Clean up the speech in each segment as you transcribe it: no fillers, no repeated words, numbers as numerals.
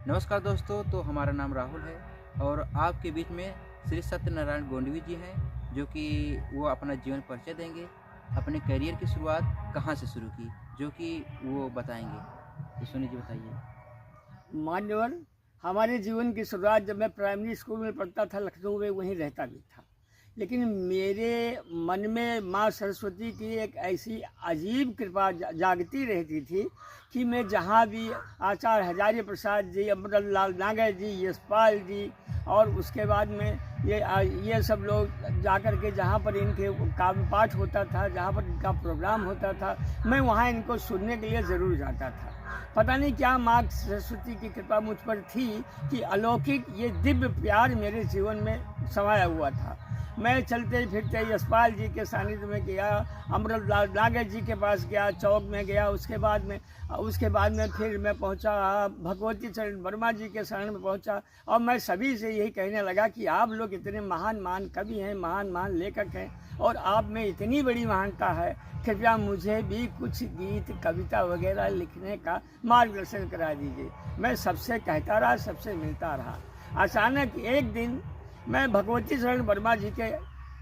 नमस्कार दोस्तों, तो हमारा नाम राहुल है और आपके बीच में श्री सत्यनारायण गोंडवी जी हैं, जो कि वो अपना जीवन परिचय देंगे। अपने करियर की शुरुआत कहाँ से शुरू की, जो कि वो बताएंगे। तो सुनील जी बताइए। मान्यवर, हमारे जीवन की शुरुआत जब मैं प्राइमरी स्कूल में पढ़ता था लखनऊ में, वहीं रहता भी था। लेकिन मेरे मन में माँ सरस्वती की एक ऐसी अजीब कृपा जागती रहती थी कि मैं जहाँ भी आचार्य हजारी प्रसाद जी, अमृतलाल नागर जी, यशपाल जी और उसके बाद में ये सब लोग जाकर के जहाँ पर इनके काव्य पाठ होता था, जहाँ पर इनका प्रोग्राम होता था, मैं वहाँ इनको सुनने के लिए ज़रूर जाता था। पता नहीं क्या माँ सरस्वती की कृपा मुझ पर थी कि अलौकिक ये दिव्य प्यार मेरे जीवन में समाया हुआ था। मैं चलते फिरते यशपाल जी के सानिध्य में गया, अमृतलाल नागर जी के पास गया, चौक में गया। उसके बाद में फिर मैं पहुंचा भगवती चरण वर्मा जी के शरण में पहुंचा और मैं सभी से यही कहने लगा कि आप लोग इतने महान महान कवि हैं, महान महान लेखक हैं और आप में इतनी बड़ी महानता है, कृपया मुझे भी कुछ गीत कविता वगैरह लिखने का मार्गदर्शन करा दीजिए। मैं सबसे कहता रहा, सबसे मिलता रहा। अचानक एक दिन मैं भगवती शरण वर्मा जी के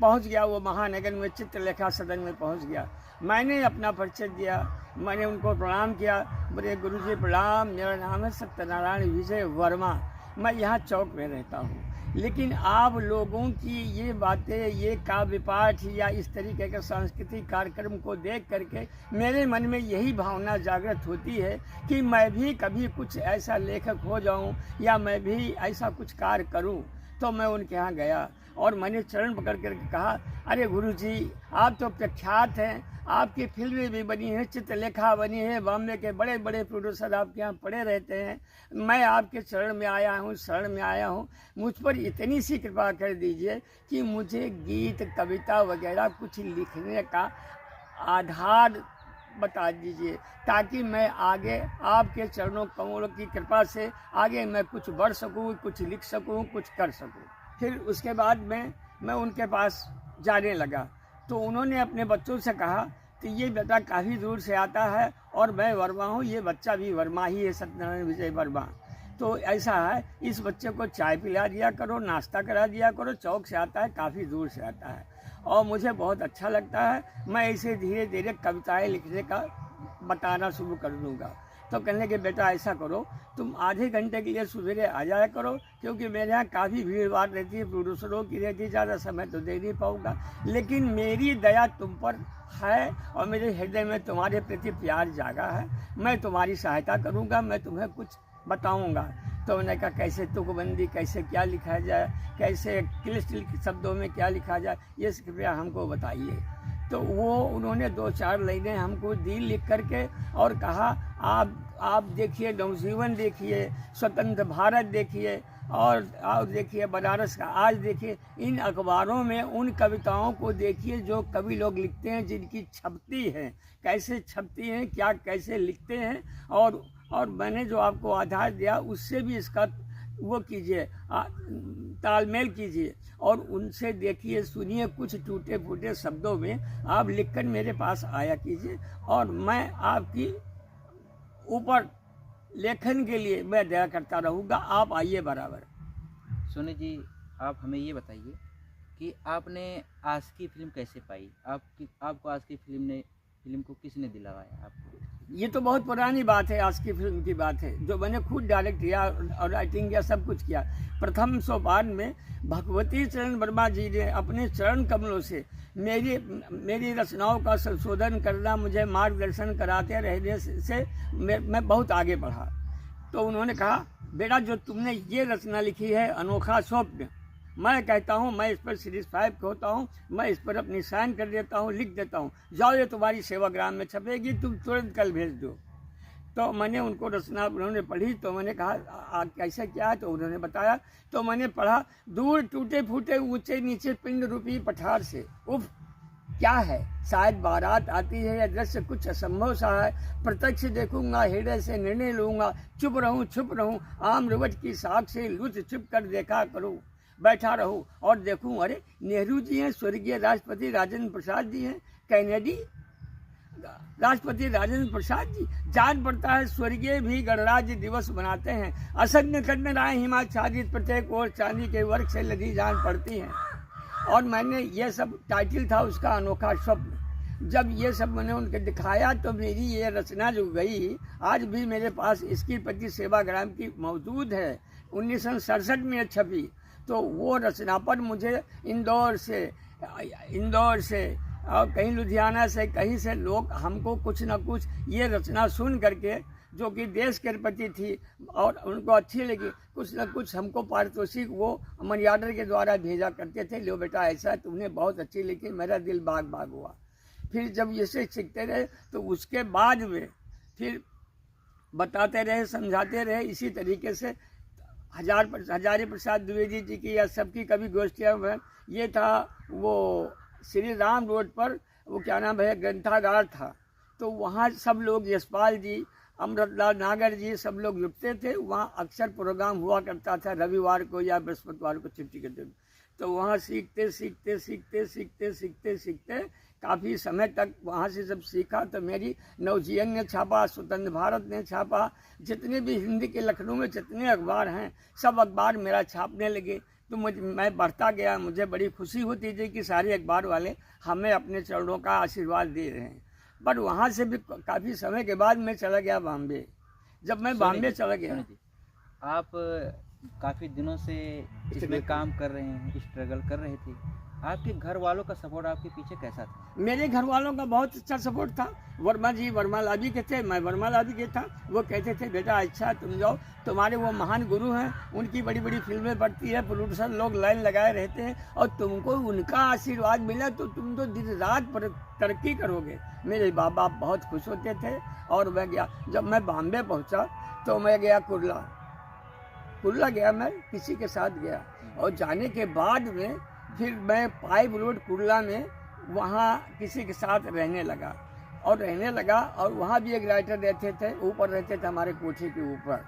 पहुंच गया, वो महानगर में चित्रलेखा सदन में पहुंच गया। मैंने अपना परिचय दिया, मैंने उनको प्रणाम किया। बोले गुरु जी प्रणाम, मेरा नाम है सत्यनारायण विजय वर्मा, मैं यहाँ चौक में रहता हूँ। लेकिन आप लोगों की ये बातें, ये काव्य पाठ या इस तरीके के सांस्कृतिक कार्यक्रम को देख करके मेरे मन में यही भावना जागृत होती है कि मैं भी कभी कुछ ऐसा लेखक हो जाऊं या मैं भी ऐसा कुछ कार्य करूं। तो मैं उनके यहाँ गया और मैंने चरण पकड़ कर कहा, अरे गुरुजी, आप तो प्रख्यात हैं, आपकी फिल्में भी बनी हैं, चित्रलेखा बनी है, बॉम्बे के बड़े बड़े प्रोड्यूसर आपके यहाँ पड़े रहते हैं। मैं आपके शरण में आया हूँ, मुझ पर इतनी सी कृपा कर दीजिए कि मुझे गीत कविता वगैरह कुछ लिखने का आधार बता दीजिए, ताकि मैं आगे आपके चरणों कमलों की कृपा से आगे मैं कुछ बढ़ सकूं, कुछ लिख सकूं, कुछ कर सकूं। फिर उसके बाद में मैं उनके पास जाने लगा तो उन्होंने अपने बच्चों से कहा कि ये बेटा काफ़ी दूर से आता है और मैं वर्मा हूँ, ये बच्चा भी वर्मा ही है, सत्यनारायण विजय वर्मा। तो ऐसा है, इस बच्चे को चाय पिला दिया करो, नाश्ता करा दिया करो, चौक से आता है, काफ़ी दूर से आता है और मुझे बहुत अच्छा लगता है। मैं ऐसे धीरे धीरे कविताएं लिखने का बताना शुरू कर दूँगा। तो कहने के बेटा ऐसा करो, तुम आधे घंटे के लिए सवेरे आ जाया करो, क्योंकि मेरे यहाँ काफ़ी भीड़ भाड़ रहती है, प्रोड्यूसरों की रहती है, ज़्यादा समय तो दे नहीं पाऊँगा, लेकिन मेरी दया तुम पर है और मेरे हृदय में तुम्हारे प्रति प्यार जागा है। मैं तुम्हारी सहायता करूँगा, मैं तुम्हें कुछ बताऊँगा। तो उन्होंने कहा कैसे तुकबंदी, कैसे क्या लिखा जाए, कैसे क्लिष्ट शब्दों में क्या लिखा जाए, ये कृपया हमको बताइए। तो वो उन्होंने 2-4 लाइनें हमको दी लिख करके और कहा, आप देखिए नवजीवन देखिए, स्वतंत्र भारत देखिए और देखिए बनारस का आज देखिए, इन अखबारों में उन कविताओं को देखिए जो कवि लोग लिखते हैं, जिनकी छपती हैं, कैसे छपती हैं, क्या कैसे लिखते हैं। और मैंने जो आपको आधार दिया उससे भी इसका वो कीजिए, तालमेल कीजिए और उनसे देखिए, सुनिए, कुछ टूटे फूटे शब्दों में आप लिखकर मेरे पास आया कीजिए और मैं आपकी ऊपर लेखन के लिए मैं दया करता रहूँगा, आप आइए बराबर। सुनील जी, आप हमें ये बताइए कि आपने आशिकी फिल्म कैसे पाई, आपको आशिकी फिल्म को किसने दिलवाया आपको? ये तो बहुत पुरानी बात है, आज की फिल्म की बात है, जो मैंने खुद डायरेक्ट किया और राइटिंग किया, सब कुछ किया। प्रथम सोपान में भगवती चरण वर्मा जी ने अपने चरण कमलों से मेरी रचनाओं का संशोधन करना, मुझे मार्गदर्शन कराते रहने से मैं बहुत आगे बढ़ा। तो उन्होंने कहा, बेटा जो तुमने ये रचना लिखी है अनोखा स्वप्न, मैं कहता हूँ, मैं इस पर सीरीज 5 होता हूँ, मैं इस पर अपनी साइन कर देता हूँ, लिख देता हूँ, जाओ ये तुम्हारी सेवाग्राम में छपेगी, तुम तुरंत कल भेज दो। तो मैंने उनको रचना उन्होंने पढ़ी, तो मैंने कहा कैसे क्या है, तो उन्होंने बताया। तो मैंने पढ़ा, दूर टूटे फूटे ऊंचे नीचे पिंड रूपी पठार से, उफ क्या है, शायद बारात आती है या दृश्य कुछ असंभव सा है, प्रत्यक्ष देखूंगा, हृदय से निर्णय लूंगा, चुप रहूं, आम रुवट की साख से लुच छुप कर देखा करूं, बैठा रहूं और देखूं, अरे नेहरू जी हैं, स्वर्गीय राष्ट्रपति राजेंद्र प्रसाद जी हैं, कैनेडी राष्ट्रपति राजेंद्र प्रसाद जी, जान पड़ता है स्वर्गीय भी गणराज्य दिवस मनाते हैं, असंख्य कर्ण राय हिमाच्छादित प्रत्येक और चांदी के वर्ग से लदी जान पड़ती है। और मैंने ये सब टाइटल था उसका अनोखा स्वप्न। जब ये सब मैंने उनके दिखाया तो मेरी ये रचना जो गई आज भी मेरे पास इसकी प्रति सेवाग्राम की मौजूद है, 1967 में छपी। तो वो रचना पर मुझे इंदौर से और कहीं लुधियाना से कहीं से लोग हमको कुछ न कुछ ये रचना सुन करके जो कि देश के प्रति थी और उनको अच्छी लगी, कुछ न कुछ हमको पारितोषिक वो मनी ऑर्डर के द्वारा भेजा करते थे, लो बेटा ऐसा तुमने बहुत अच्छी लिखी, मेरा दिल बाग बाग हुआ। फिर जब ये सीखते रहे तो उसके बाद में फिर बताते रहे, समझाते रहे। इसी तरीके से हजारी प्रसाद द्विवेदी जी की या सबकी कभी गोष्ठियाँ में ये था, वो श्री राम रोड पर वो क्या नाम है ग्रंथागार था, तो वहाँ सब लोग यशपाल जी, अमृतलाल नागर जी सब लोग जुटते थे। वहाँ अक्सर प्रोग्राम हुआ करता था रविवार को या बृहस्पतिवार को छुट्टी के दिन। तो वहाँ सीखते काफ़ी समय तक वहाँ से जब सीखा तो मेरी नवजीवन ने छापा, स्वतंत्र भारत ने छापा, जितने भी हिंदी के लखनऊ में जितने अखबार हैं सब अखबार मेरा छापने लगे। तो मैं बढ़ता गया, मुझे बड़ी खुशी होती थी कि सारे अखबार वाले हमें अपने चरणों का आशीर्वाद दे रहे हैं। पर वहाँ से भी काफ़ी समय के बाद मैं चला गया बॉम्बे। जब मैं बॉम्बे चला गया, आप काफ़ी दिनों से इसमें काम कर रहे हैं, स्ट्रगल कर रहे थे, आपके घर वालों का सपोर्ट आपके पीछे कैसा था? मेरे घर वालों का बहुत अच्छा सपोर्ट था। वर्मा जी वर्मा लाभी के थे, मैं वर्मा लाभी के था। वो कहते थे बेटा अच्छा तुम जाओ, तुम्हारे वो महान गुरु हैं, उनकी बड़ी बड़ी फिल्में बनती है, प्रोड्यूसर लोग लाइन लगाए रहते हैं और तुमको उनका आशीर्वाद मिला तो तुम तो दिन रात पर तरक्की करोगे। मेरे बाप बाप बहुत खुश होते थे। और मैं गया, जब मैं बॉम्बे पहुंचा तो मैं गया कुर्ला गया, मैं किसी के साथ गया। और जाने के बाद में फिर मैं पाइप रोड कुर्ला में वहाँ किसी के साथ रहने लगा और वहाँ भी एक राइटर रहते थे, ऊपर रहते थे हमारे कोठे के ऊपर।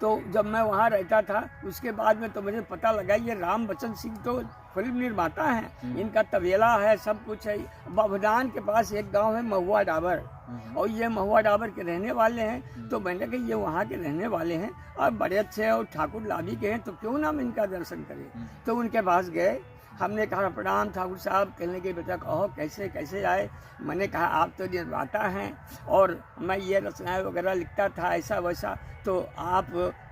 तो जब मैं वहाँ रहता था उसके बाद में तो मुझे पता लगा ये राम बच्चन सिंह तो फिल्म निर्माता हैं, इनका तबेला है, सब कुछ है। बाबूदान के पास एक गांव है महुआ डाबर, और ये महुआ डाबर के रहने वाले हैं। तो मैंने कहा ये वहाँ के रहने वाले हैं और बड़े अच्छे और ठाकुर लाभी के हैं, तो क्यों ना हम इनका दर्शन करें। तो उनके पास गए, हमने कहा प्रणाम ठाकुर साहब। कहने के बेटा कहो कैसे आए। मैंने कहा आप तो निर्माता हैं और मैं ये रचनाएं वगैरह लिखता था ऐसा वैसा, तो आप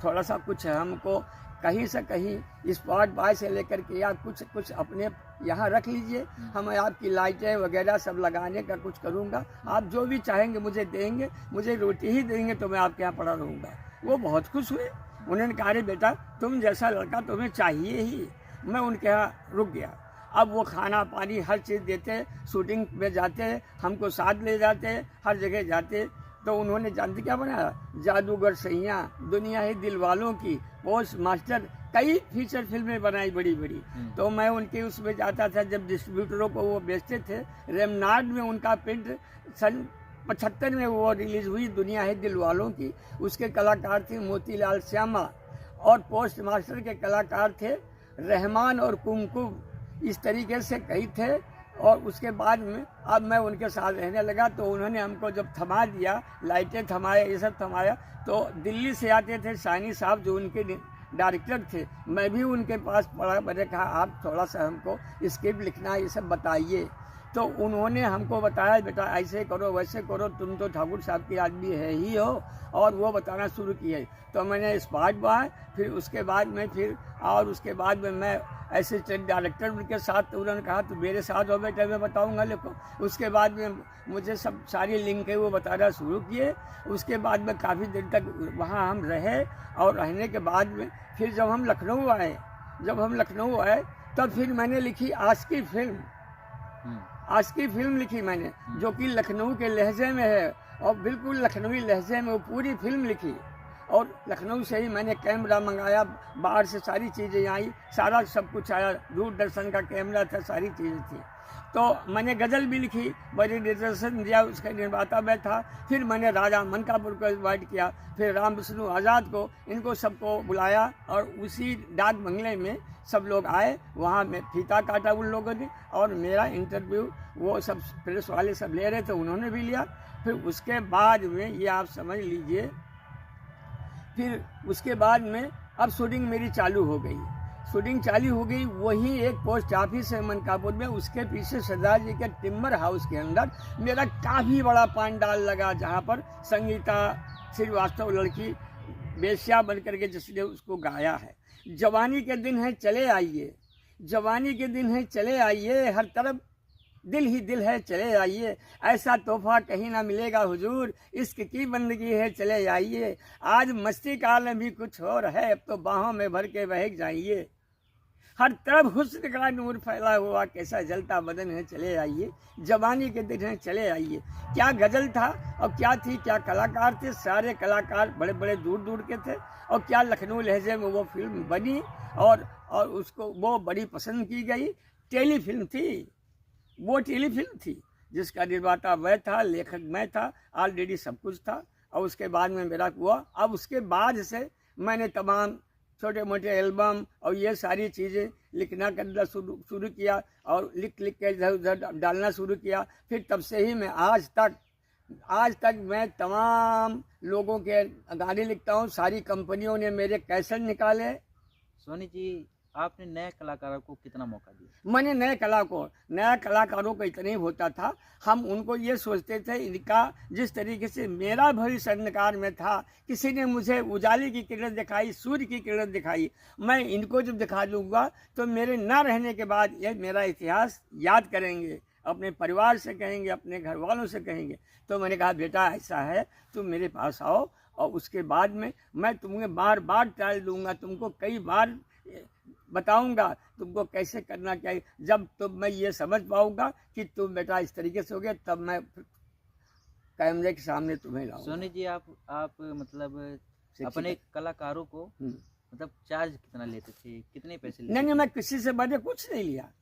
थोड़ा सा कुछ हमको कहीं से कहीं स्पॉट बाय से लेकर के या कुछ अपने यहाँ रख लीजिए, हम आपकी लाइटें वगैरह सब लगाने का कुछ करूँगा, आप जो भी चाहेंगे मुझे देंगे, मुझे रोटी ही देंगे तो मैं आपके यहाँ पड़ा रहूँगा। वो बहुत खुश हुए। उन्होंने कहा अरे बेटा तुम जैसा लड़का तुम्हें चाहिए ही। मैं उनके यहाँ रुक गया। अब वो खाना पानी हर चीज़ देते, शूटिंग में जाते, हमको साथ ले जाते, हर जगह जाते। तो उन्होंने जानते क्या बनाया, जादूगर सैया, दुनिया ही दिल वालों की, पोस्ट मास्टर, कई फीचर फिल्में बनाई बड़ी बड़ी। तो मैं उनके उसमें जाता था, जब डिस्ट्रीब्यूटरों को वो बेचते थे। रेमनाड में उनका प्रिंट सन 75 में वो रिलीज हुई, दुनिया है दिल वालों की। उसके कलाकार थे मोतीलाल श्यामा और पोस्ट मास्टर के कलाकार थे रहमान और कुमकुम। इस तरीके से कई थे। और उसके बाद में अब मैं उनके साथ रहने लगा। तो उन्होंने हमको जब थमा दिया, लाइटें थमाया, ये सब थमाया, तो दिल्ली से आते थे सानी साहब जो उनके डायरेक्टर थे, मैं भी उनके पास पढ़ा। मैंने कहा आप थोड़ा सा हमको स्क्रिप्ट लिखना ये सब बताइए। तो उन्होंने हमको बताया बेटा ऐसे करो वैसे करो, तुम तो ठाकुर साहब की आदमी है ही हो, और वो बताना शुरू किए। तो मैंने स्पॉट बाय, फिर उसके बाद में मैं असिस्टेंट डायरेक्टर उनके साथ। तो उन्होंने कहा तो मेरे साथ हो बेटा, मैं बताऊंगा लिखो। उसके बाद में मुझे सब सारी लिंक है वो बताना शुरू किए। उसके बाद में काफ़ी दिन तक वहाँ हम रहे, और रहने के बाद में फिर जब हम लखनऊ आए तब फिर मैंने लिखी आज की फिल्म लिखी मैंने, जो कि लखनऊ के लहजे में है, और बिल्कुल लखनवी लहजे में वो पूरी फिल्म लिखी। और लखनऊ से ही मैंने कैमरा मंगाया, बाहर से सारी चीज़ें आई, सारा सब कुछ आया, दूरदर्शन का कैमरा था, सारी चीज़ें थी। तो मैंने गज़ल भी लिखी, बड़ी निर्देशन दिया, उसका निर्माता मैं था। फिर मैंने राजा मनकापुर को इन्वाइट किया, फिर राम विष्णु आज़ाद को, इनको सबको बुलाया और उसी डाक बंगले में सब लोग आए। वहाँ में फीता काटा उन लोगों ने और मेरा इंटरव्यू वो सब प्रेस वाले सब ले रहे थे, उन्होंने भी लिया। फिर उसके बाद में ये आप समझ लीजिए, फिर उसके बाद में अब शूटिंग मेरी चालू हो गई। शूटिंग चालू हो गई, वही एक पोस्ट ऑफिस है मनकापुर में, उसके पीछे सरदार जी के टिम्बर हाउस के अंदर मेरा काफ़ी बड़ा पांडाल लगा, जहाँ पर संगीता श्रीवास्तव लड़की बेश्या बन करके जिसने उसको गाया है। जवानी के दिन है चले आइए, जवानी के दिन है चले आइए, हर तरफ दिल ही दिल है चले आइए, ऐसा तोहफा कहीं ना मिलेगा हुजूर, इश्क की बंदगी है चले आइए, आज मस्ती का आलम भी कुछ और है, अब तो बाहों में भर के बहक जाइए, हर तरफ हुस्न का नूर फैला हुआ, कैसा जलता बदन है चले आइए, जवानी के दिन है चले आइए। क्या गज़ल था और क्या थी, क्या कलाकार थे, सारे कलाकार बड़े बड़े दूर दूर के थे। और क्या लखनऊ लहजे में वो फिल्म बनी और उसको वो बड़ी पसंद की गई। टेलीफिल्म थी वो, टेलीफिल्म थी जिसका निर्माता मैं था, लेखक मैं था, ऑलरेडी सब कुछ था। और उसके बाद में मेरा हुआ, अब उसके बाद से मैंने तमाम छोटे मोटे एल्बम और ये सारी चीज़ें लिखना करना शुरू किया और लिख के इधर उधर डालना शुरू किया। फिर तब से ही मैं आज तक मैं तमाम लोगों के गाने लिखता हूँ। सारी कंपनियों ने मेरे कैसेट निकाले। सोनी जी, आपने नए कलाकारों को कितना मौका दिया? मैंने नए कलाकारों को इतना ही होता था, हम उनको ये सोचते थे, इनका जिस तरीके से मेरा भविष्य अंधकार में था, किसी ने मुझे उजाले की किरण दिखाई, सूर्य की किरण दिखाई, मैं इनको जब दिखा दूंगा तो मेरे ना रहने के बाद ये मेरा इतिहास याद करेंगे, अपने परिवार से कहेंगे, अपने घर वालों से कहेंगे। तो मैंने कहा बेटा ऐसा है, तुम मेरे पास आओ और उसके बाद में मैं तुम्हें बार बार ट्रायल दूंगा, तुमको कई बार बताऊंगा तुमको कैसे करना चाहिए। जब तुम मैं ये समझ पाऊंगा कि तुम बेटा इस तरीके से हो गया, तब मैं कैमरे के सामने तुम्हें लाऊंगा। सोनी जी, आप मतलब अपने कलाकारों को मतलब चार्ज कितना लेते थे, कितने पैसे लेते? नहीं, मैं किसी से मैंने कुछ नहीं लिया।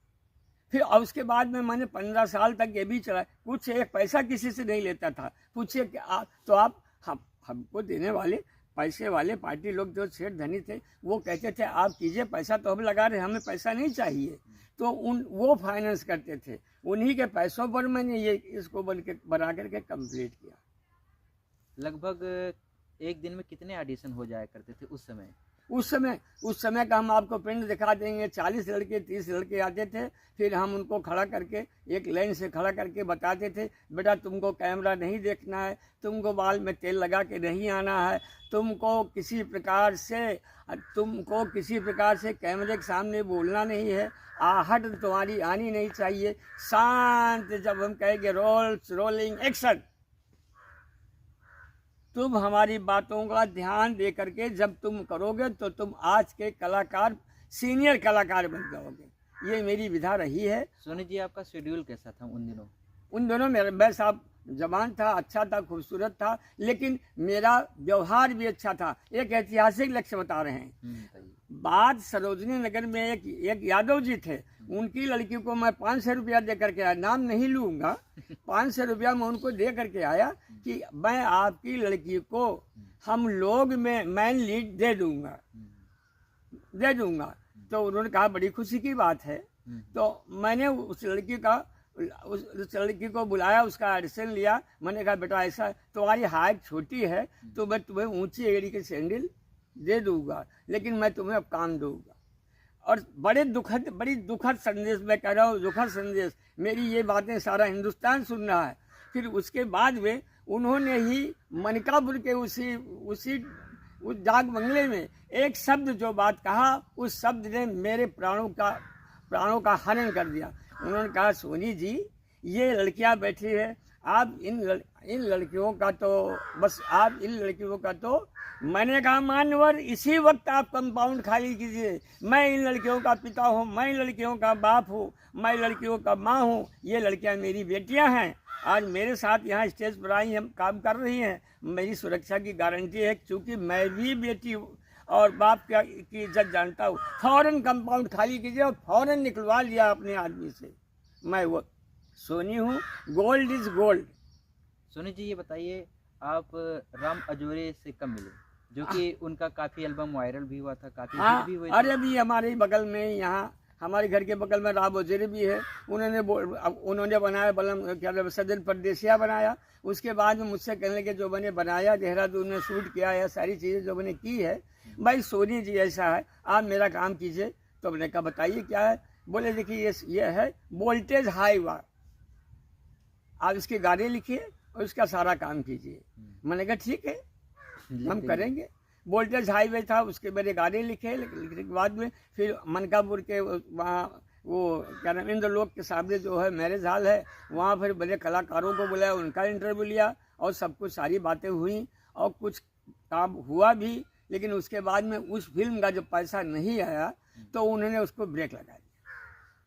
फिर और उसके बाद में मैंने 15 साल तक ये भी चला, कुछ एक पैसा किसी से नहीं लेता था। पूछिए कि तो आप हमको देने वाले पैसे वाले पार्टी लोग जो शेठ धनी थे, वो कहते थे आप कीजिए, पैसा तो हम लगा रहे, हमें पैसा नहीं चाहिए। तो वो फाइनेंस करते थे, उन्हीं के पैसों पर मैंने ये इसको बना करके कंप्लीट किया। लगभग एक दिन में कितने ऑडिशन हो जाया करते थे उस समय? उस समय का हम आपको प्रिंट दिखा देंगे। 40 लड़के 30 लड़के आते थे, फिर हम उनको खड़ा करके एक लाइन से खड़ा करके बताते थे बेटा तुमको कैमरा नहीं देखना है, तुमको बाल में तेल लगा के नहीं आना है, तुमको किसी प्रकार से कैमरे के सामने बोलना नहीं है, आहट तुम्हारी आनी नहीं चाहिए, शांत जब हम कहेंगे रोलिंग एक्शन, तुम हमारी बातों का ध्यान दे करके जब तुम करोगे तो तुम आज के कलाकार, सीनियर कलाकार बन जाओगे। ये मेरी विधा रही है। सोनी जी, आपका शेड्यूल कैसा था उन दिनों? उन दिनों मैं साहब जवान था, अच्छा था, खूबसूरत था, लेकिन मेरा व्यवहार भी अच्छा था। एक ऐतिहासिक लक्ष्य बता रहे हैं। बात सरोजनी नगर में एक यादव जी थे, उनकी लड़की को मैं 500 रुपया दे करके आया, नाम नहीं लूँगा, 500 रुपया मैं उनको दे करके आया कि मैं आपकी लड़की को हम लोग में मैन लीड दे दूंगा। तो उन्होंने कहा बड़ी खुशी की बात है। तो मैंने उस लड़की को बुलाया, उसका एडिशन लिया। मैंने कहा बेटा ऐसा तुम्हारी हाइट छोटी है तो मैं तुम्हें ऊंची एड़ी के सैंडल दे दूंगा, लेकिन मैं तुम्हें अब काम दूंगा। और बड़ी दुखद संदेश मैं कह रहा हूँ, दुखद संदेश, मेरी ये बातें सारा हिंदुस्तान सुन रहा है। फिर उसके बाद में उन्होंने ही मनकापुर के उस डाक बंगले में एक शब्द जो बात कहा, उस शब्द ने मेरे प्राणों का हनन कर दिया। उन्होंने कहा सोनी जी, ये लड़कियां बैठी है, आप इन लड़कियों का तो मैंने कहा मान्यवर, इसी वक्त आप कंपाउंड खाली कीजिए। मैं इन लड़कियों का पिता हूँ, मैं इन लड़कियों का बाप हूँ, मैं लड़कियों का माँ हूँ, ये लड़कियाँ मेरी बेटियाँ हैं। आज मेरे साथ यहाँ स्टेज पर आई हम काम कर रही हैं, मेरी सुरक्षा की गारंटी है, क्योंकि मैं भी बेटी और बाप की इज्जत जानता हूँ। फौरन कंपाउंड खाली कीजिए और फौरन निकलवा लिया अपने आदमी से। मैं वो सोनी हूँ, gold is gold. Soni ji, ये बताइए आप राम अजोरे से कब मिले, जो कि उनका काफ़ी एल्बम वायरल भी हुआ था, काफ़ी हिट हाँ, भी हुए अरे थे। अभी हमारे ही बगल में यहाँ हमारे घर के बगल में राम वजीर भी है। उन्होंने बनाया बलम क्या नाम है, सदन परदेसिया बनाया। उसके बाद में मुझसे कहने लगे जो मैंने बनाया देहरादून में शूट किया है, सारी चीज़ें जो मैंने की है, भाई सोनी जी ऐसा है आप मेरा काम कीजिए। तो मैंने कहा बताइए क्या है। बोले देखिए ये है वोल्टेज हाई वार, आप इसके गाने लिखिए और इसका सारा काम कीजिए। मैंने कहा ठीक है हम करेंगे। वोल्टेज हाईवे था, उसके मेरे गाने लिखे, लिखने के बाद में फिर मनकापुर के वहाँ वो क्या नाम इंद्रलोक के सामने जो है मैरिज हॉल है, वहाँ फिर बड़े कलाकारों को बुलाया, उनका इंटरव्यू लिया और सब कुछ सारी बातें हुई और कुछ काम हुआ भी। लेकिन उसके बाद में उस फिल्म का जब पैसा नहीं आया तो उन्होंने उसको ब्रेक लगा दिया।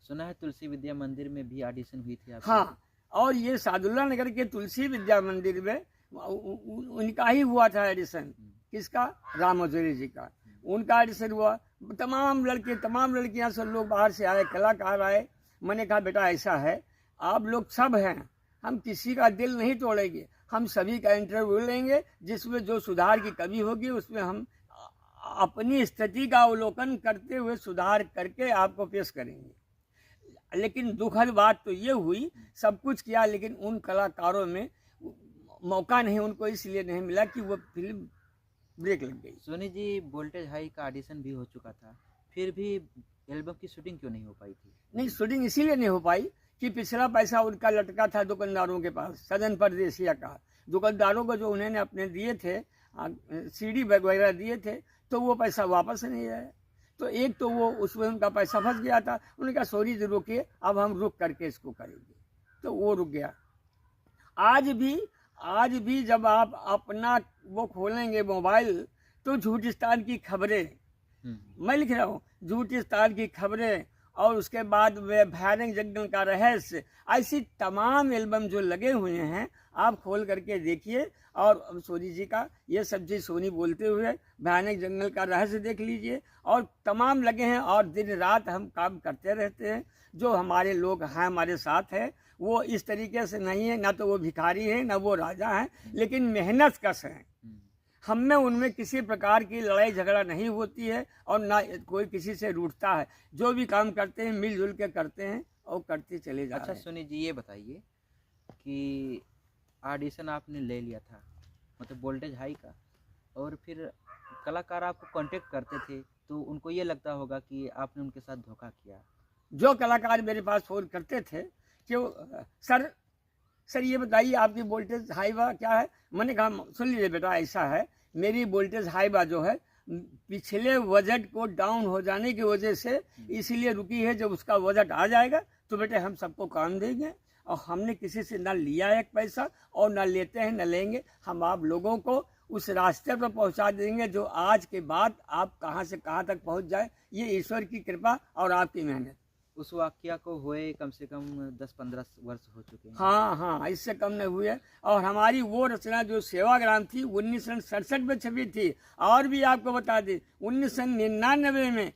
सुना है तुलसी विद्या मंदिर में भी ऑडिशन हुई थी आपकी? हाँ, और ये सादुल्ला नगर के तुलसी विद्या मंदिर में उनका ही हुआ था एडिशन। किसका? राम वजीर जी का। उनका एडिशन हुआ। तमाम लड़के तमाम लड़कियां सब लोग बाहर से आए, कलाकार आए। मैंने कहा बेटा ऐसा है, आप लोग सब हैं, हम किसी का दिल नहीं तोड़ेंगे, हम सभी का इंटरव्यू लेंगे, जिसमें जो सुधार की कमी होगी उसमें हम अपनी स्थिति का अवलोकन करते हुए सुधार करके आपको पेश करेंगे। लेकिन दुखद बात तो ये हुई, सब कुछ किया लेकिन उन कलाकारों में मौका नहीं, उनको इसलिए नहीं मिला कि वो फिल्म ब्रेक लग गई। सोनी जी, वोल्टेज हाई का ऑडिशन भी हो चुका था, फिर भी एल्बम की शूटिंग क्यों नहीं हो पाई थी? नहीं, शूटिंग इसीलिए नहीं हो पाई कि पिछला पैसा उनका लटका था दुकानदारों के पास, सदन परदेसिया का। दुकानदारों को जो उन्होंने अपने दिए थे, सीडी वगैरह दिए थे, तो वो पैसा वापस नहीं आया। तो एक तो वो उसमें उनका पैसा फंस गया था। उन्होंने कहा सॉरी जी रुकिए, अब हम रुक करके इसको करेंगे, तो वो रुक गया। आज भी जब आप अपना वो खोलेंगे मोबाइल तो झूठिस्तान की खबरें, मैं लिख रहा हूँ झूठिस्तान की खबरें, और उसके बाद वे भयानक जंगल का रहस्य, ऐसी तमाम एल्बम जो लगे हुए हैं आप खोल करके देखिए। और सोनी जी का ये सब चीज़ सोनी बोलते हुए भयानक जंगल का रहस्य देख लीजिए, और तमाम लगे हैं। और दिन रात हम काम करते रहते हैं। जो हमारे लोग हैं हमारे साथ हैं, वो इस तरीके से नहीं है, ना तो वो भिखारी है ना वो राजा है, लेकिन मेहनत कश है। हम में उनमें किसी प्रकार की लड़ाई झगड़ा नहीं होती है और ना कोई किसी से रूठता है। जो भी काम करते हैं मिलजुल के करते हैं और करते चले जा रहे हैं। अच्छा सोनी जी, ये बताइए कि ऑडिशन आपने ले लिया था, मतलब वोल्टेज हाई का, और फिर कलाकार आपको कांटेक्ट करते थे तो उनको ये लगता होगा कि आपने उनके साथ धोखा किया। जो कलाकार मेरे पास फोन करते थे कि सर ये बताइए आपकी वोल्टेज हाईवा क्या है। मैंने कहा सुन लीजिए बेटा, ऐसा है मेरी वोल्टेज हाईवा जो है पिछले बजट को डाउन हो जाने की वजह से इसीलिए रुकी है। जब उसका बजट आ जाएगा तो बेटे हम सबको काम देंगे, और हमने किसी से ना लिया एक पैसा और ना लेते हैं ना लेंगे। हम आप लोगों को उस रास्ते पर पहुंचा देंगे जो आज के बाद आप कहां से कहां तक पहुंच जाए, ये ईश्वर की कृपा और आपकी मेहनत। उस वाकया को हुए कम से कम 10-15 वर्ष हो चुके हैं। हाँ, इससे कम नहीं हुए। और हमारी वो रचना जो सेवाग्राम थी 1967 में छपी थी। और भी आपको बता दें 1999 में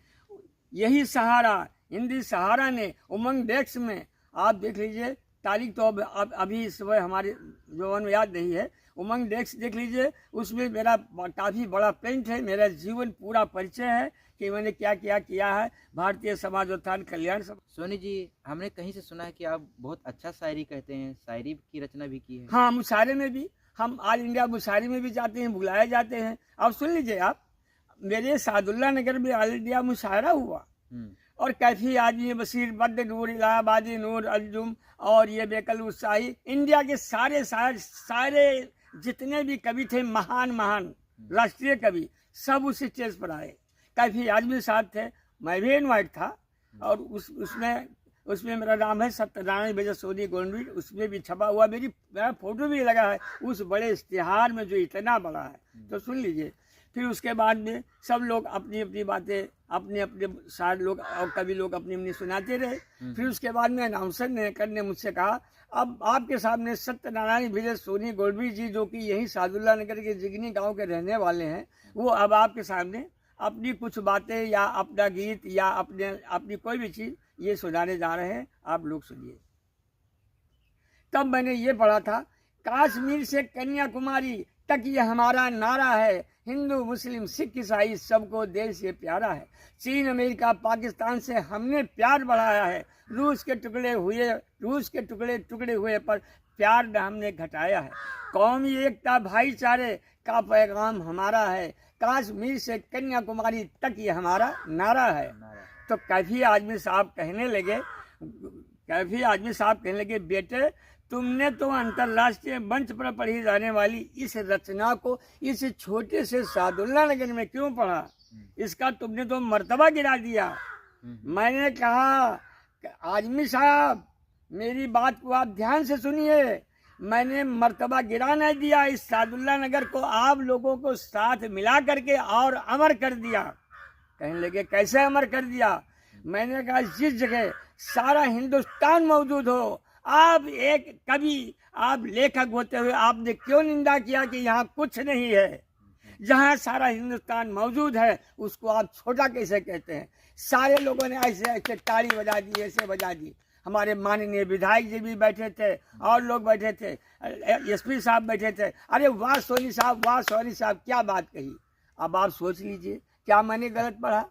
यही सहारा, हिंदी सहारा ने उमंग डेस्क में, आप देख लीजिए तारीख तो अब अभी इस समय हमारे जवान में याद नहीं है, उमंग डेस्क देख लीजिए, उसमें मेरा काफ़ी बड़ा प्रिंट है, मेरा जीवन पूरा परिचय है कि मैंने क्या क्या किया है भारतीय समाज उत्थान कल्याण सब। सोनी जी, हमने कहीं से सुना है कि आप बहुत अच्छा शायरी कहते हैं, शायरी की रचना भी की है। हाँ, मुशायरे में भी, हम ऑल इंडिया मुशायरे में भी जाते हैं, बुलाए जाते हैं। अब सुन लीजिए आप, मेरे सादुल्ला नगर में ऑल इंडिया मुशायरा हुआ, और कैफी आदमी बशीर, बद नूर, इलाहाबादी नूर, अंजुम और ये बेकल उत्साही, इंडिया के सारे सारे जितने भी कवि थे, महान राष्ट्रीय कवि, सब उस स्टेज पर आए। काफ़ी आदमी साथ थे, मैं भी इनवाइट था, और उसमें मेरा नाम है सत्यनारायण विजय सोनी गोंडवी, उसमें भी छपा हुआ, मेरा फोटो भी लगा है उस बड़े इश्तिहार में जो इतना बड़ा है। तो सुन लीजिए, फिर उसके बाद में सब लोग अपनी अपनी बातें अपने सारे लोग और कवि लोग अपनी सुनाते रहे। फिर उसके बाद में अनाउंसर ने मुझसे कहा अब आपके सामने सत्यनारायण विजय सोनी गोंडवी जी, जो कि यही सादुल्ला नगर के जिगनी गांव के रहने वाले हैं, वो अब आपके सामने अपनी कुछ बातें या अपना गीत या अपनी कोई भी चीज़ ये सुनाने जा रहे हैं, आप लोग सुनिए। तब मैंने ये पढ़ा था, कश्मीर से कन्याकुमारी तक ये हमारा नारा है, हिंदू मुस्लिम सिख ईसाई सबको देश ये प्यारा है। चीन अमेरिका पाकिस्तान से हमने प्यार बढ़ाया है, रूस के टुकड़े टुकड़े हुए पर प्यार न हमने घटाया है। कौमी एकता भाईचारे का पैगाम हमारा है, कश्मीर से कन्याकुमारी तक ये हमारा नारा है। तो कैफी आजमी साहब कहने लगे बेटे, तुमने तो अंतर्राष्ट्रीय मंच पर पढ़ी जाने वाली इस रचना को इस छोटे से सादुल्ला नगर में क्यों पढ़ा? इसका तुमने तो मर्तबा गिरा दिया। मैंने कहा, आजमी साहब मेरी बात को आप ध्यान से सुनिए, मैंने मर्तबा गिरा नहीं दिया, इस सादुल्ला नगर को आप लोगों को साथ मिला करके और अमर कर दिया। कहने लगे कैसे अमर कर दिया? मैंने कहा, जिस जगह सारा हिंदुस्तान मौजूद हो, आप एक कवि, आप लेखक होते हुए आपने क्यों निंदा किया कि यहाँ कुछ नहीं है? जहाँ सारा हिंदुस्तान मौजूद है उसको आप छोटा कैसे कहते हैं? सारे लोगों ने ऐसे ऐसे ताली बजा दी, ऐसे बजा दी। हमारे माननीय विधायक जी भी बैठे थे और लोग बैठे थे, एसपी साहब बैठे थे। अरे वाह सोनी साहब, वाह सोनी साहब, क्या बात कही। अब आप सोच लीजिए क्या मैंने गलत पढ़ा?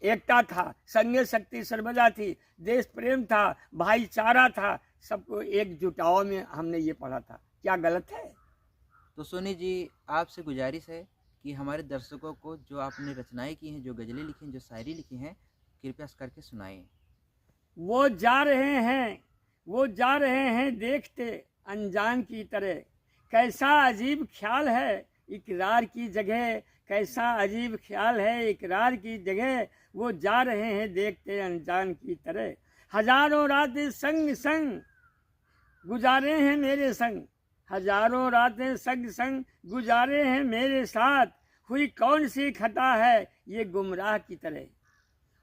एकता था, संघीय शक्ति सर्वदा थी, देश प्रेम था, भाईचारा था, सबको एकजुटाव में हमने ये पढ़ा था। क्या गलत है? तो सोनी जी आपसे गुजारिश है कि हमारे दर्शकों को जो आपने रचनाएं की हैं, जो गज़लें लिखी हैं, जो शायरी लिखी हैं, कृपया करके सुनाएं। वो जा रहे हैं देखते अनजान की तरह, कैसा अजीब ख्याल है इकरार की जगह, कैसा अजीब ख्याल है इकरार की जगह, वो जा रहे हैं देखते अनजान की तरह। हजारों रातें संग संग गुजारे हैं मेरे संग, हजारों रातें संग संग गुजारे हैं मेरे साथ, हुई कौन सी खता है ये गुमराह की तरह,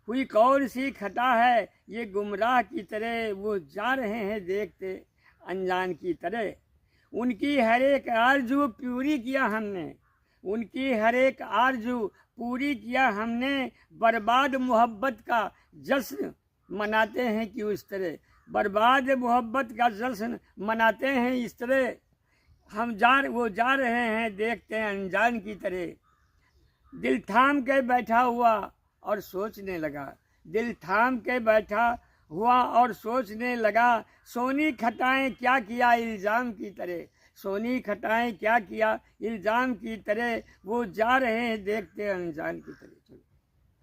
हुई कौन सी खता है ये गुमराह की तरह, वो जा रहे हैं देखते अनजान की तरह। उनकी हर एक आरजू पूरी किया हमने, उनकी हर एक आरजू पूरी किया हमने, बर्बाद मोहब्बत का जश्न मनाते हैं कि उस तरह, बर्बाद मोहब्बत का जश्न मनाते हैं इस तरह। वो जा रहे हैं देखते हैं अनजान की तरह। दिल थाम के बैठा हुआ और सोचने लगा, दिल थाम के बैठा हुआ और सोचने लगा, सोनी खटाएं क्या किया इल्ज़ाम की तरह, सोनी खटाएं क्या किया इल्ज़ाम की तरह, वो जा रहे हैं देखते अनजान की तरह।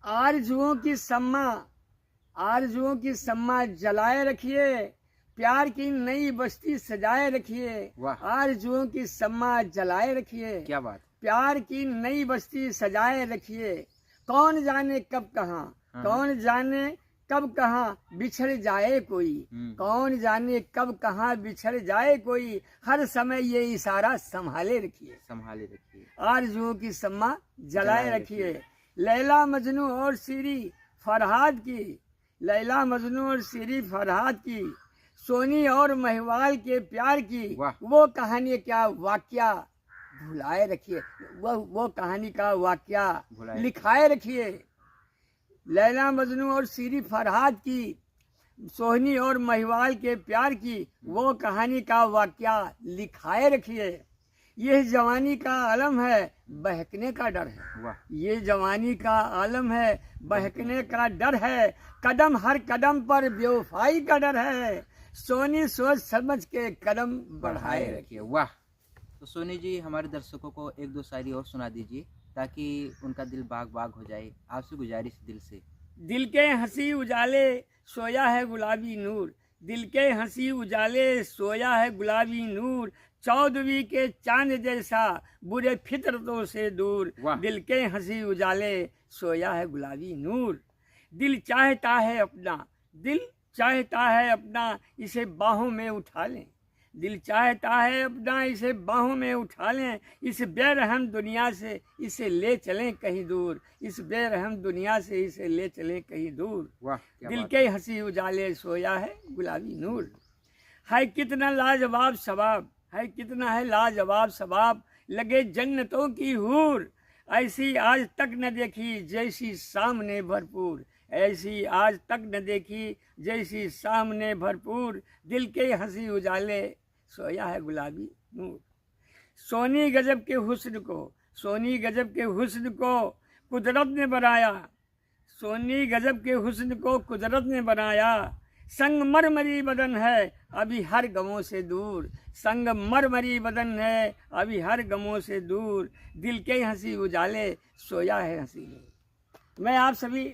आरजुओं की सम्मा जलाए रखिए, प्यार की नई बस्ती सजाए रखिए। आरजुओं की सम्मा जलाए रखिए, क्या बात, प्यार की नई बस्ती सजाए रखिए। कौन जाने कब कहाँ, कौन जाने कब कहाँ बिछड़ जाए कोई, कौन जाने कब कहाँ बिछड़ जाए कोई, हर समय ये इशारा संभाले रखिए, संभाले रखिए। आरजुओं की सम्मा जलाए रखिए। लैला मजनू और सीरी फरहाद की, लैला मजनू और सीरी फरहाद की, सोनी और महिवाल के प्यार की, वो कहानी क्या वाकया भुलाए रखिए, वो कहानी का वाकया लिखाए रखिए। लैला मजनू और सीरी फरहाद की, सोहनी और महिवाल के प्यार की, वो कहानी का वाकया लिखाए रखिए। यह जवानी का आलम है, बहकने का डर है, ये जवानी का आलम है, बहकने का डर है, कदम हर कदम पर बेवफाई का डर है, सोनी सोच समझ के कदम बढ़ाए रखिए। वाह। तो सोनी जी हमारे दर्शकों को एक दो शायरी और सुना दीजिए ताकि उनका दिल बाग बाग हो जाए, आपसे गुजारिश दिल से। दिल के हंसी उजाले सोया है गुलाबी नूर, दिल के हंसी उजाले सोया है गुलाबी नूर, चौदहवीं के चांद जैसा बुरे फितरतों से दूर, दिल के हंसी उजाले सोया है गुलाबी नूर। दिल चाहता है अपना, दिल चाहता है अपना इसे बाहों में उठा लें, दिल चाहता है अपना इसे बाहों में उठा लें, इस बेरहम दुनिया से इसे ले चलें कहीं दूर, इस बेरहम दुनिया से इसे ले चलें कहीं दूर। दिल के हंसी उजाले सोया है गुलाबी नूर। है कितना लाजवाब सवाब, है कितना है लाजवाब सवाब, लगे जन्नतों की हूर, ऐसी आज तक न देखी जैसी सामने भरपूर, ऐसी आज तक न देखी, जैसी सामने भरपूर, दिल के हंसी उजाले, सोया है गुलाबी नूर। सोनी गजब के हुस्न को, सोनी गजब के हुस्न को कुदरत ने बनाया, सोनी गजब के हुस्न को कुदरत ने बनाया। संगमरमरी बदन है अभी हर गमों से दूर, संगमरमरी बदन है अभी हर गमों से दूर, दिल के हंसी उजाले, सोया है हंसी नूर। मैं आप सभी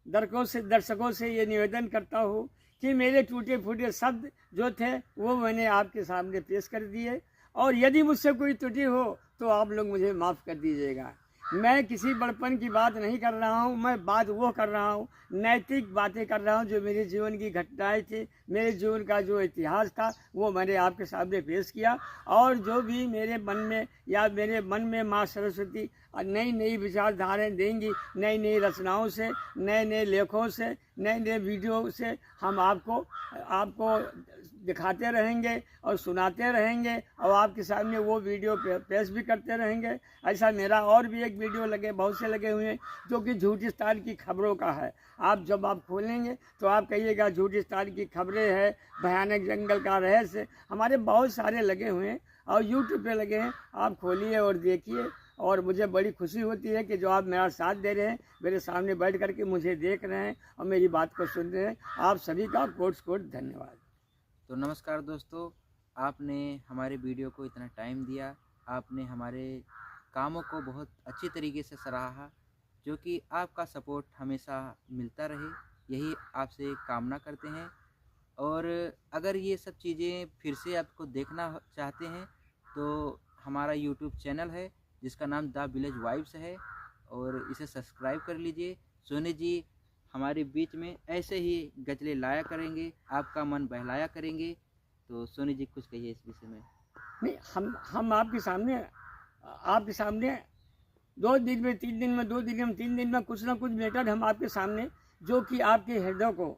दर्शकों से ये निवेदन करता हूँ कि मेरे टूटे फूटे शब्द जो थे वो मैंने आपके सामने पेश कर दिए, और यदि मुझसे कोई त्रुटि हो तो आप लोग मुझे माफ़ कर दीजिएगा। मैं किसी बड़पन की बात नहीं कर रहा हूँ, मैं बात वो कर रहा हूँ, नैतिक बातें कर रहा हूँ, जो मेरे जीवन की घटनाएं थी, मेरे जीवन का जो इतिहास था वो मैंने आपके सामने पेश किया। और जो भी मेरे मन में या मेरे मन में माँ सरस्वती नई नई विचारधाराएँ देंगी, नई नई रचनाओं से, नए नए लेखों से, नए नए वीडियो से हम आपको दिखाते रहेंगे और सुनाते रहेंगे, और आपके सामने वो वीडियो पेश भी करते रहेंगे। ऐसा मेरा और भी एक वीडियो बहुत से लगे हुए हैं जो कि झूठिस्तान की खबरों का है। जब आप खोलेंगे तो आप कहिएगा झूठिस्तान की खबरें हैं, भयानक जंगल का रहस्य, हमारे बहुत सारे लगे हुए हैं और यूट्यूब पे लगे हैं। आप खोलिए और देखिए, और मुझे बड़ी खुशी होती है कि जो आप मेरा साथ दे रहे हैं, मेरे सामने बैठ करके मुझे देख रहे हैं और मेरी बात को सुन रहे हैं। आप सभी का कोट धन्यवाद। तो नमस्कार दोस्तों, आपने हमारे वीडियो को इतना टाइम दिया, आपने हमारे कामों को बहुत अच्छी तरीके से सराहा, जो कि आपका सपोर्ट हमेशा मिलता रहे, यही आपसे कामना करते हैं। और अगर ये सब चीज़ें फिर से आपको देखना चाहते हैं तो हमारा यूट्यूब चैनल है जिसका नाम द विलेज वाइब्स है, और इसे सब्सक्राइब कर लीजिए। सोनी जी हमारे बीच में ऐसे ही गज़लें लाया करेंगे, आपका मन बहलाया करेंगे। तो सोनी जी कुछ कहिए इस विषय में। नहीं, हम आपके सामने 2 दिन में, 3 दिन में, 2 दिन में, 3 दिन में कुछ ना कुछ मैटर हम आपके सामने, जो कि आपके हृदय को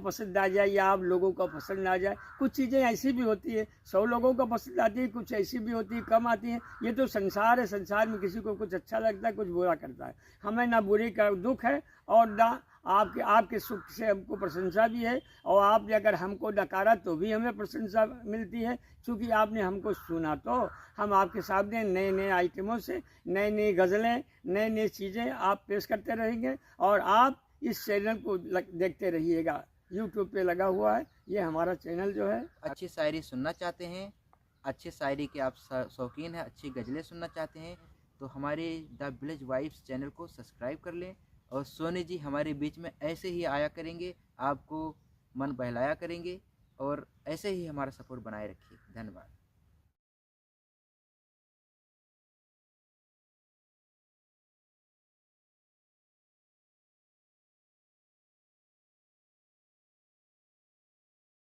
पसंद आ जाए या आप लोगों को पसंद आ जाए। कुछ चीज़ें ऐसी भी होती है 100 लोगों को पसंद आती है, कुछ ऐसी भी होती है कम आती है। ये तो संसार है, संसार में किसी को कुछ अच्छा लगता है, कुछ बुरा करता है। हमें ना बुरी का दुख है और ना आपके सुख से हमको प्रशंसा भी है, और आपने अगर हमको नकारा तो भी हमें प्रशंसा मिलती है, क्योंकि आपने हमको सुना। तो हम आपके सामने नए नए आइटमों से नई नई गज़लें, नई नई चीज़ें आप पेश करते रहेंगे, और आप इस चैनल को देखते रहिएगा। यूट्यूब पे लगा हुआ है ये हमारा चैनल जो है। अच्छी शायरी सुनना चाहते हैं, अच्छे शायरी के आप शौकीन हैं, अच्छी गज़लें सुनना चाहते हैं, तो हमारे द विलेज वाइब्स चैनल को सब्सक्राइब कर लें। और सोनी जी हमारे बीच में ऐसे ही आया करेंगे, आपको मन बहलाया करेंगे, और ऐसे ही हमारा सपोर्ट बनाए रखिए। धन्यवाद।